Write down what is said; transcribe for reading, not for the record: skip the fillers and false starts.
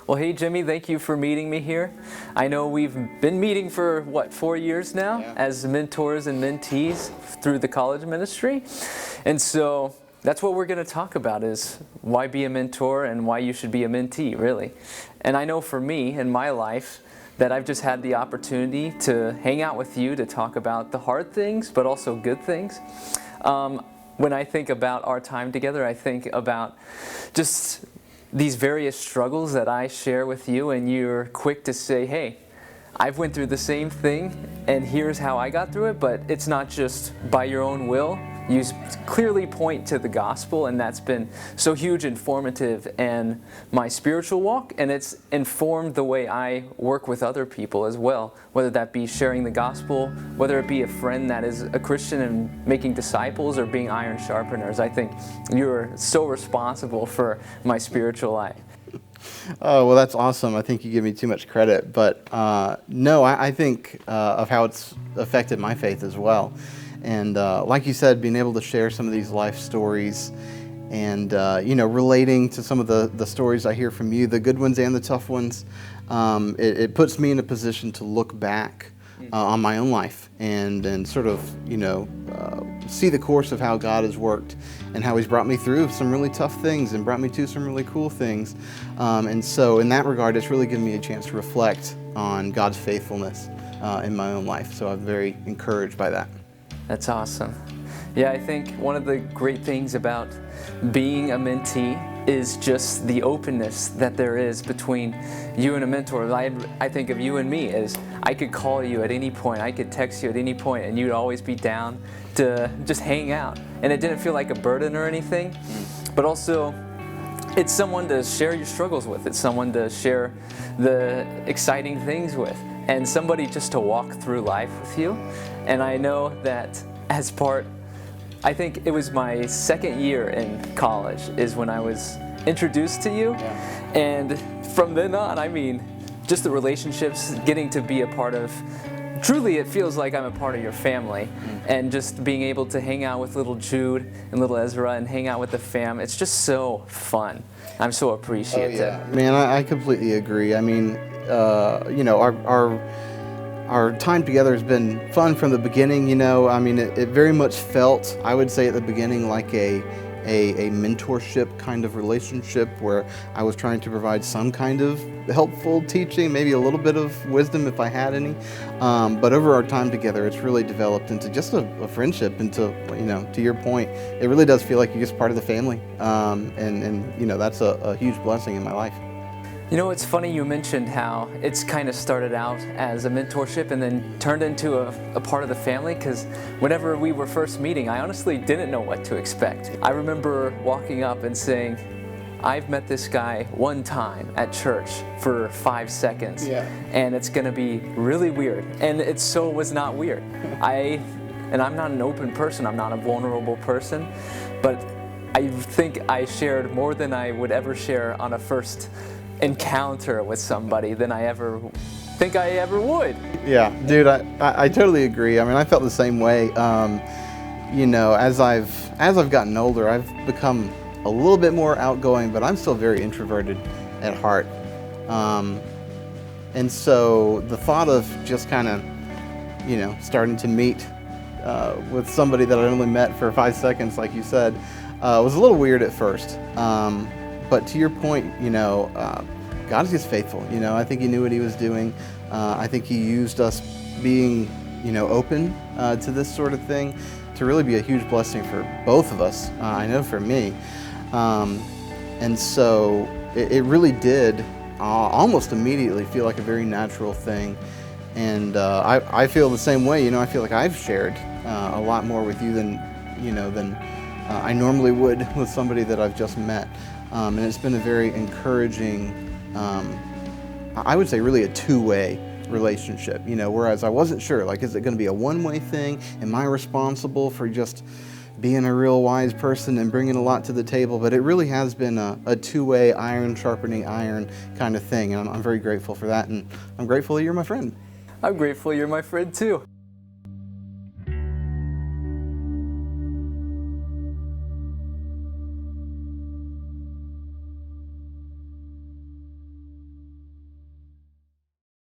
Well, hey, Jimmy, thank you for meeting me here. I know we've been meeting for, 4 years now as mentors and mentees through the college ministry. And so that's what we're going to talk about is why be a mentor and why you should be a mentee, really. And I know for me in my life that I've just had the opportunity to hang out with you to talk about the hard things, but also good things. When I think about our time together, I think about just these various struggles that I share with you, and you're quick to say, hey, I've went through the same thing, and here's how I got through it, but it's not just by your own will. You clearly point to the gospel, and that's been so huge and formative in my spiritual walk, and it's informed the way I work with other people as well, whether that be sharing the gospel, whether it be a friend that is a Christian and making disciples, or being iron sharpeners. I think you're so responsible for my spiritual life. Oh, well, that's awesome. I think you give me too much credit, but no, I think of how it's affected my faith as well. And like you said, being able to share some of these life stories and, relating to some of the stories I hear from you, the good ones and the tough ones, it puts me in a position to look back on my own life and sort of, see the course of how God has worked and how He's brought me through some really tough things and brought me to some really cool things. And so in that regard, it's really given me a chance to reflect on God's faithfulness in my own life. So I'm very encouraged by that. That's awesome. Yeah, I think one of the great things about being a mentee is just the openness that there is between you and a mentor. I think of you and me as I could call you at any point, I could text you at any point, and you'd always be down to just hang out. And it didn't feel like a burden or anything, but also it's someone to share your struggles with. It's someone to share the exciting things with, and somebody just to walk through life with you. And I know that I think it was my second year in college is when I was introduced to you. Yeah. And from then on, just the relationships, getting to be a part of, truly it feels like I'm a part of your family. And just being able to hang out with little Jude and little Ezra and hang out with the fam, it's just so fun. I'm so appreciative. Oh, yeah. Man, I completely agree. Our time together has been fun from the beginning. It very much felt, I would say at the beginning, like a mentorship kind of relationship where I was trying to provide some kind of helpful teaching, maybe a little bit of wisdom if I had any. But over our time together, it's really developed into just a friendship, into, to your point, it really does feel like you're just part of the family. And that's a huge blessing in my life. It's funny you mentioned how it's kind of started out as a mentorship and then turned into a part of the family, because whenever we were first meeting, I honestly didn't know what to expect. I remember walking up and saying, I've met this guy one time at church for 5 seconds, and it's going to be really weird. And it so was not weird. And I'm not an open person, I'm not a vulnerable person, but I think I shared more than I would ever share on a first encounter with somebody than I ever would. Yeah, dude, I totally agree. I felt the same way. As I've gotten older, I've become a little bit more outgoing, but I'm still very introverted at heart. And so the thought of just kind of, starting to meet with somebody that I only met for 5 seconds, like you said, was a little weird at first. But to your point, God is just faithful. I think He knew what He was doing. I think He used us being, open to this sort of thing to really be a huge blessing for both of us. I know for me. And so it really did almost immediately feel like a very natural thing. And I feel the same way. I feel like I've shared a lot more with you than I normally would with somebody that I've just met. And it's been a very encouraging, I would say really a two-way relationship, whereas I wasn't sure, like, is it going to be a one-way thing? Am I responsible for just being a real wise person and bringing a lot to the table? But it really has been a two-way, iron sharpening iron kind of thing, and I'm very grateful for that, and I'm grateful that you're my friend. I'm grateful you're my friend too.